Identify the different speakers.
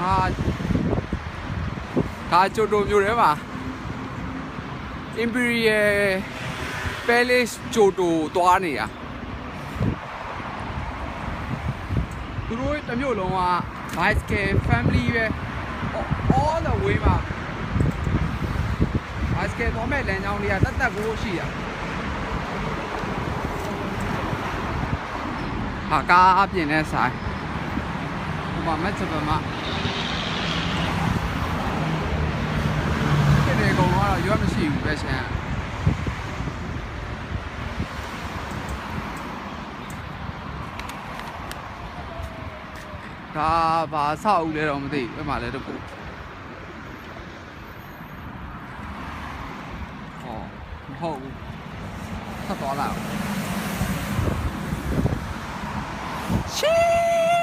Speaker 1: ဒါကျိုတိုမျိုးထဲမှာ Imperial Palace ကျိုတိုသွားနေတာသူတို့တစ်မျိုးလုံးက bicycle family ပဲ all the way မှာ bicycle သွားမဲ့လမ်းကြောင်းတွေကတက်တက်ကိုရှိတာဟာကားအပြင်နဲ့ဆိုင်ဟိုမှာမက်ချပမှာဒီနေကောင်တော့ရွက်မရှိဘူးပဲရှမ်းဒါဘာဆောက်ဦးလဲတော့မသိဘူးဘယ်မှာလဲတော့ကိုဟောမဟုတ်ဘူးဆက်သွားလိုက်အောင်ရှင်း